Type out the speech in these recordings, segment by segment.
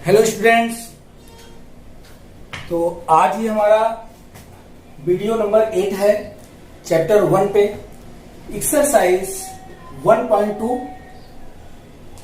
Hello students. तो आज ही हमारा वीडियो नंबर 8 है। चैप्टर 1 पे एक्सरसाइज 1.2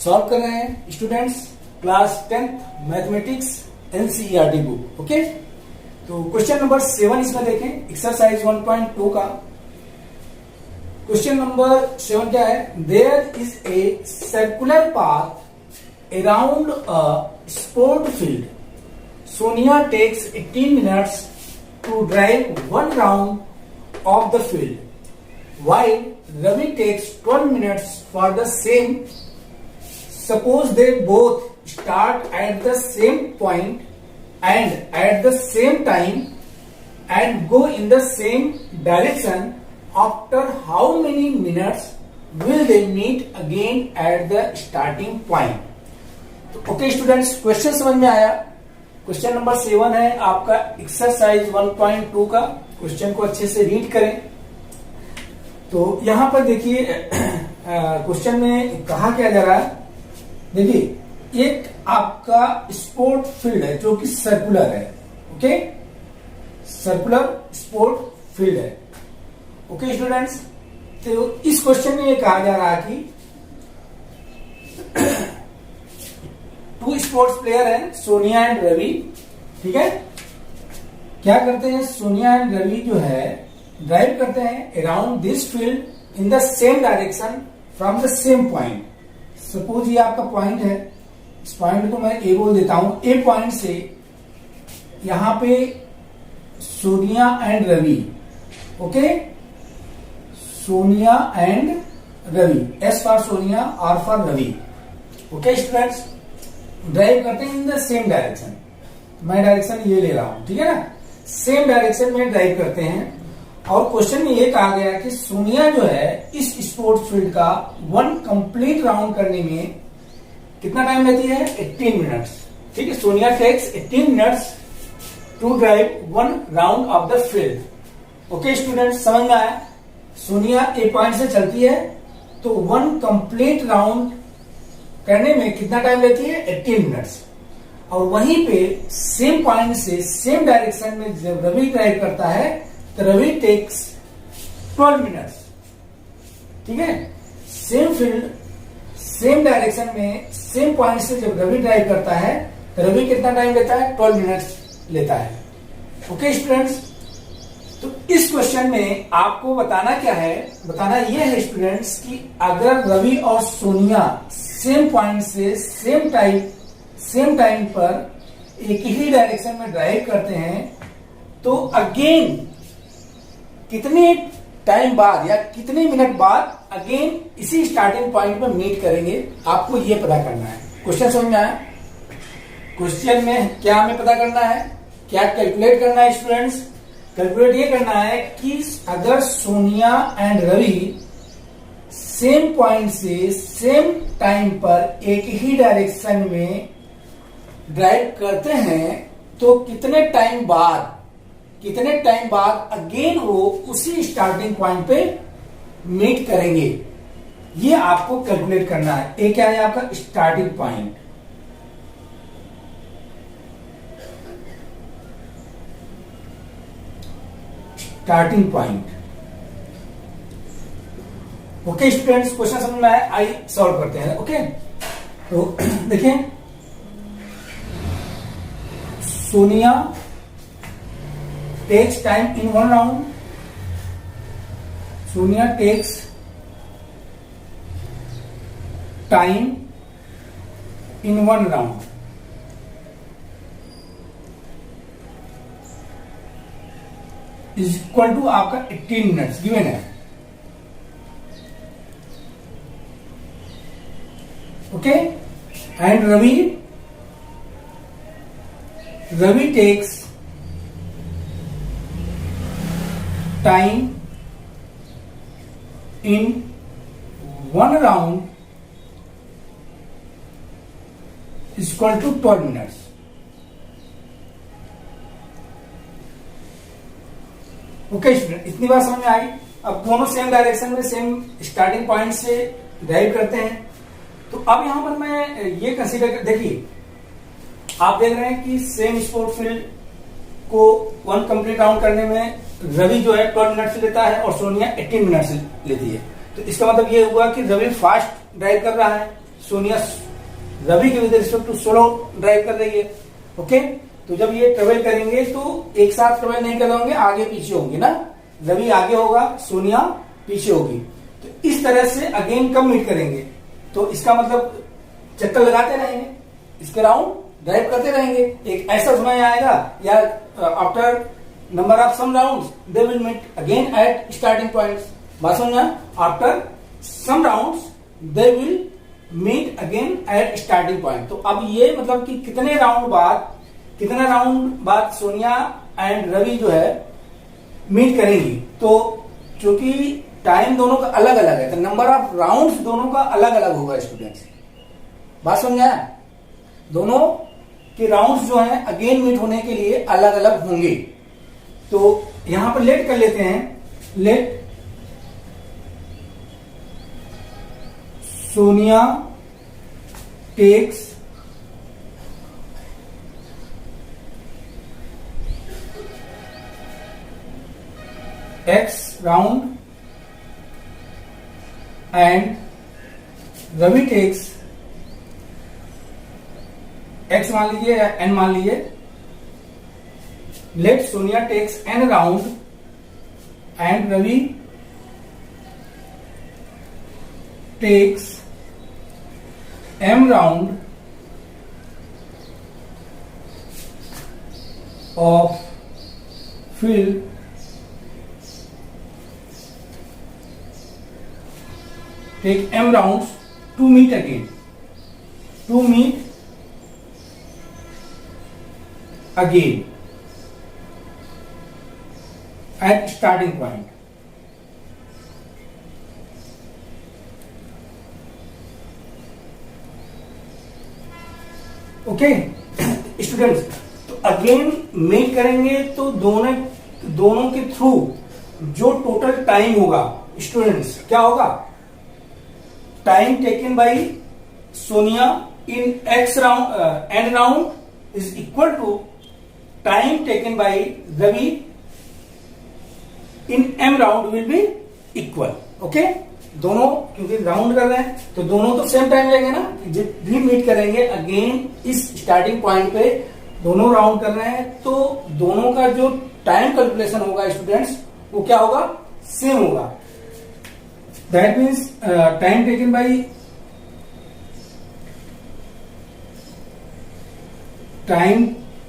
सॉल्व कर रहे हैं students, class 10th mathematics NCERT book. Okay, तो क्वेश्चन नंबर 7 इसमें देखें, एक्सरसाइज 1.2 का क्वेश्चन नंबर 7 क्या है? There is a circular path around a sport field. Sonia takes 18 minutes to drive one round of the field, while Ravi takes 12 minutes for the same. Suppose they both start at the same point and at the same time and go in the same direction. After how many minutes will they meet again at the starting point? Okay students, question समझ में आया। Question number 7 है आपका exercise 1.2 का। Question को अच्छे से read करें। तो यहां पर देखिए क्वेश्चन में कहा क्या जा रहा है। देखिए, एक आपका स्पोर्ट फील्ड है जो कि सर्कुलर है। ओके, सर्कुलर स्पोर्ट फील्ड है। ओके स्टूडेंट्स, तो इस क्वेश्चन में ये कहा जा रहा है कि टू स्पोर्ट्स प्लेयर हैं, सोनिया एंड रवि। ठीक है, क्या करते हैं? सोनिया एंड रवि जो है ड्राइव करते हैं around this field in the same direction from the same point. Suppose ये आपका पॉइंट है, इस पॉइंट को मैं ए बोल देता हूं। ए पॉइंट से यहां पे Sonia and Ravi, okay, Sonia and Ravi, S for Sonia, R for Ravi. Okay students, drive करते हैं इन द सेम डायरेक्शन। मैं डायरेक्शन ये ले रहा हूं, ठीक है ना, सेम डायरेक्शन में ड्राइव करते हैं। और क्वेश्चन में ये कहा गया कि सोनिया जो है इस स्पोर्ट्स फील्ड का वन कंप्लीट राउंड करने में कितना टाइम लेती है? 18 मिनट्स। ठीक है, Sonia takes 18 minutes to drive one round of the field. Okay students, समझ में आया? सोनिया ए पॉइंट से चलती है तो वन कंप्लीट राउंड करने में कितना टाइम लेती है? 18 मिनट्स। और वहीं पे सेम पॉइंट से सेम डायरेक्शन में जब रवि ड्राइव करता है तो रवि टेक्स 12 मिनट्स। ठीक है, सेम फील्ड सेम डायरेक्शन में सेम पॉइंट से जब रवि ड्राइव करता है तो रवि कितना टाइम लेता है? 12 मिनट्स लेता है। ओके स्टूडेंट्स, तो इस क्वेश्चन में आपको बताना क्या है? बताना यह है स्टूडेंट्स कि अगर रवि और सोनिया सेम पॉइंट से सेम टाइम पर एक ही डायरेक्शन में ड्राइव करते हैं तो अगेन कितने टाइम बाद या कितने मिनट बाद अगेन इसी स्टार्टिंग पॉइंट पर मीट करेंगे, आपको यह पता करना है। क्वेश्चन समझ में आया? क्वेश्चन में क्या हमें पता करना है, क्या कैलकुलेट करना है स्टूडेंट्स? कैलकुलेट ये करना है कि अगर Sonia and Ravi same point से सेम टाइम पर एक ही डायरेक्शन में ड्राइव करते हैं तो कितने टाइम बाद अगेन वो उसी स्टार्टिंग पॉइंट पे मीट करेंगे, ये आपको कैलकुलेट करना है। एक क्या है आपका starting point. Starting point. Okay students, question समझ में आया? आई सॉल्व करते हैं। ओके, तो देखें, Sonia takes time in one round. Sonia takes time in one round is equal to आपका 18 मिनट्स गिवन है। Okay, and Ravi takes time in one round is equal to 12 minutes. Okay student, इतनी बात समझ में आई? अब दोनों सेम डायरेक्शन में सेम स्टार्टिंग पॉइंट से ड्राइव करते हैं। तो अब यहां पर मैं ये कंसीडर देखिए, आप देख रहे हैं कि सेम स्पोर्ट फील्ड को 1 कंप्लीट राउंड करने में रवि जो है 12 मिनट से लेता है और सोनिया 18 मिनट से लेती है। तो इसका मतलब ये हुआ कि रवि फास्ट ड्राइव कर रहा है, सोनिया रवि के with respect to slow drive कर रही है। ओके, तो जब ये ट्रेवल करेंगे तो एक साथ ट्रेवल नहीं कर होंगे, आगे पीछे होंगे ना, रवि आगे होगा, सोनिया पीछे होगी। तो इस तरह से अगेन कब मीट करेंगे, तो इसका मतलब चक्कर लगाते रहेंगे, इसके राउंड ड्राइव करते रहेंगे। एक ऐसा समय आएगा या after number of some rounds they will meet again at starting points. बात समझना, after some rounds they will meet again at starting point. तो अब ये मतलब कि कितने राउंड बाद सोनिया एंड रवि जो है मीट करेंगी। तो चूंकि टाइम दोनों का अलग अलग है तो नंबर ऑफ राउंड्स दोनों का अलग अलग होगा स्टूडेंट्स। बात समझा, दोनों के राउंड्स जो हैं अगेन मीट होने के लिए अलग अलग होंगे। तो यहां पर लेट कर लेते हैं, let Sonia takes X round and Ravi takes X मान लीजिए या N मान लीजिए। Let Sonia takes N round and Ravi takes M round of field take M rounds to meet again, at starting point. Okay students, तो again meet करेंगे तो दोनों के थ्रू जो टोटल टाइम होगा स्टूडेंट्स क्या होगा, time taken by Sonia in X round N round is equal to time taken by Ravi in M round will be equal. Okay, दोनों क्योंकि राउंड कर रहे हैं तो दोनों तो सेम टाइम लेंगे ना, जब भी मीट करेंगे अगेन इस स्टार्टिंग पॉइंट पे दोनों राउंड कर रहे हैं तो दोनों का जो टाइम कैलकुलेशन होगा स्टूडेंट्स वो क्या होगा, सेम होगा। That means time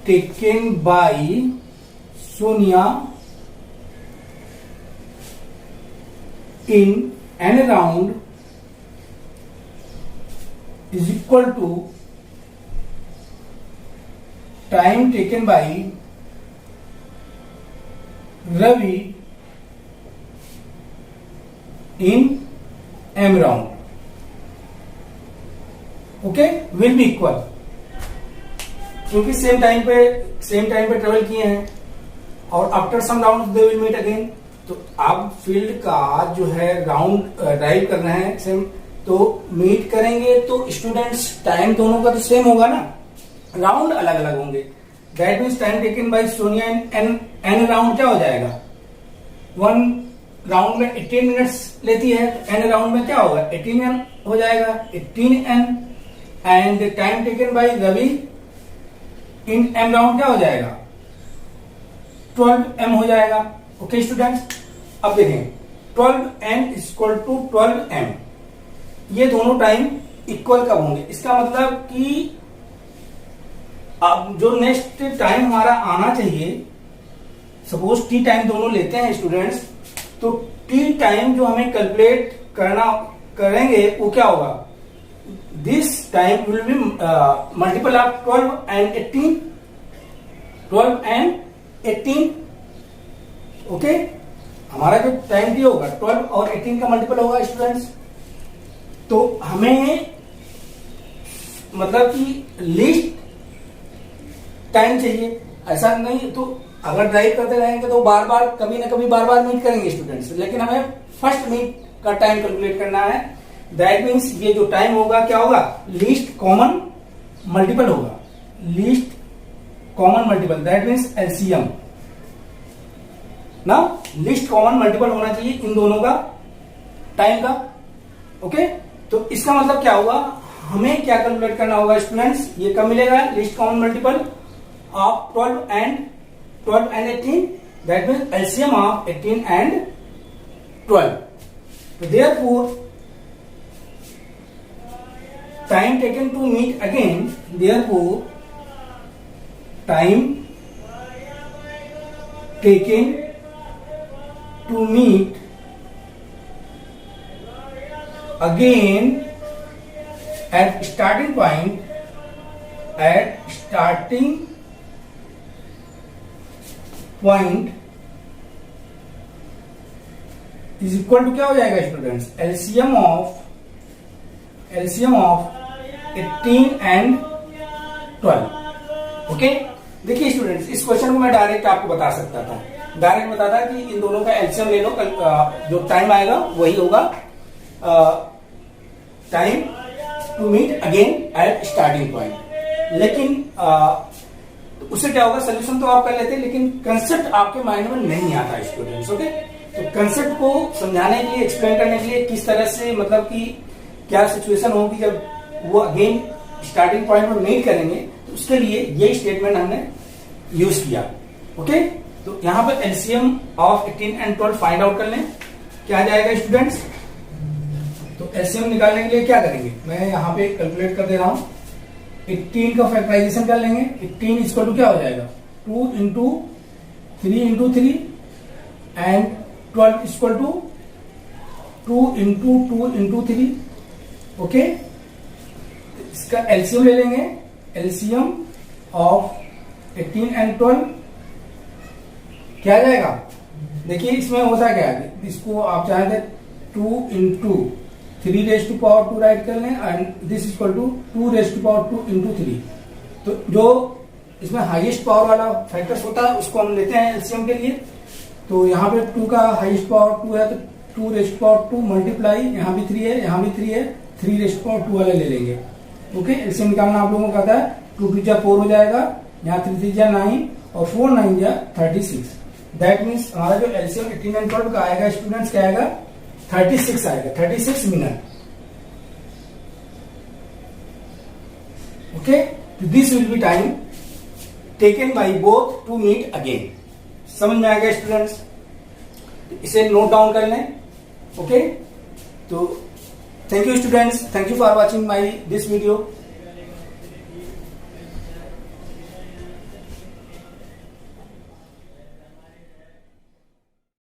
taken by Sonia in N round is equal to time taken by Ravi in M round. Okay, will be equal क्योंकि सेम टाइम पे ट्रेवल किए हैं और after some round they will meet again. तो आप field का जो है राउंड ड्राइव कर रहे हैं सेम, तो मीट करेंगे तो स्टूडेंट्स टाइम दोनों का तो सेम होगा ना, राउंड अलग अलग होंगे। That means time taken by Sonia N round क्या हो जाएगा, 1 राउंड में 18 मिनट्स लेती है तो एन राउंड में क्या होगा 18n हो जाएगा, 18n। And time taken by Ravi in M round क्या हो जाएगा 12m हो जाएगा। ओके स्टूडेंट्स, अब देखें 12n is equal to 12m, ये दोनों टाइम इक्वल कब होंगे, इसका मतलब कि अब जो नेक्स्ट टाइम हमारा आना चाहिए, सपोज टी टाइम दोनों लेते हैं स्टूडेंट्स, तो टी टाइम जो हमें कैलकुलेट करेंगे वो क्या होगा, this time will be multiple of 12 and 18। Okay, हमारा जो टाइम दिया होगा 12 और 18 का मल्टीपल होगा स्टूडेंट्स। तो हमें मतलब कि लीस्ट टाइम चाहिए, ऐसा नहीं तो अगर ड्राइव करते रहेंगे तो बार बार कभी ना कभी बार बार मीट करेंगे स्टूडेंट्स, लेकिन हमें फर्स्ट मीट का टाइम कैलकुलेट करना है। दैट मीन्स ये जो टाइम होगा क्या होगा, लीस्ट कॉमन मल्टीपल होगा, least common multiple, that means LCM ना, लीस्ट कॉमन मल्टीपल होना चाहिए इन दोनों का टाइम का। ओके, तो इसका मतलब क्या होगा, हमें क्या कैलकुलेट करना होगा स्टूडेंट्स, ये कब मिलेगा least common multiple of 12 and 18, that means LCM of 18 and 12। तो therefore time taken to meet again, therefore time taken to meet again at starting point is equal to क्या हो जाएगा students, LCM of 18 and 12। Okay, देखिए students, इस question को मैं direct आपको बता सकता था, डायरेक्ट बताता कि इन दोनों का एलसीएम ले लो, जो टाइम आएगा वही होगा time to meet again at starting point. लेकिन उससे क्या होगा, सोल्यूशन तो आप कर लेते, लेकिन कंसेप्ट आपके माइंड में नहीं आता स्टूडेंट्स। ओके, तो कंसेप्ट को समझाने के लिए, एक्सप्लेन करने के लिए, किस तरह से मतलब कि क्या सिचुएशन होगी जब वो अगेन स्टार्टिंग पॉइंट में मीट करेंगे, तो उसके लिए ये स्टेटमेंट हमने यूज किया। ओके, तो यहां पर LCM of 18 and 12 find out कर लें, क्या जाएगा स्टूडेंट्स। तो एलसीएम निकालने के लिए क्या करेंगे, मैं यहां पे कैलकुलेट कर दे रहा हूं, 18 का फैक्टराइजेशन कर लेंगे, 18 इक्वल टू क्या हो जाएगा 2 into 3 into 3 and 12 equal to 2 into 2 into 3। Okay, इसका एलसीएम ले लेंगे, एलसीएम ऑफ 18 एंड 12 क्या जाएगा, देखिए इसमें होता क्या है, इसको आप चाहें तो 2 into 3 raise to power 2 write कर लें and this equal to 2 raise to power 2 into 3। तो जो इसमें हाईएस्ट पावर वाला फैक्टर्स होता है उसको हम लेते हैं एलसीएम के लिए। तो यहाँ पे 2 का हाईएस्ट पावर 2 है, तो 2 रेज टू पावर 2 मल्टीप्लाई, यहाँ भी 3 है, यहाँ भी 3 है, 3 रेज टू पावर 2 वाले ले लेंगे। ओके, एलसीएम निकालना आप लोगों को आता है, 2 2 जा 4 हो जाएगा, यहाँ 3 3 जा 9 और 4 9 जा 36। दैट मीन्स हमारा जो एलसीएम 18 एंड 12 का आएगा स्टूडेंट्स क्या आएगा 36 आएगा, 36 मिनट। ओके, तो this will be time taken by both to meet again. समझ में आ गया स्टूडेंट्स, इसे नोट डाउन कर लें। ओके, तो thank you students, thank you for watching my this video.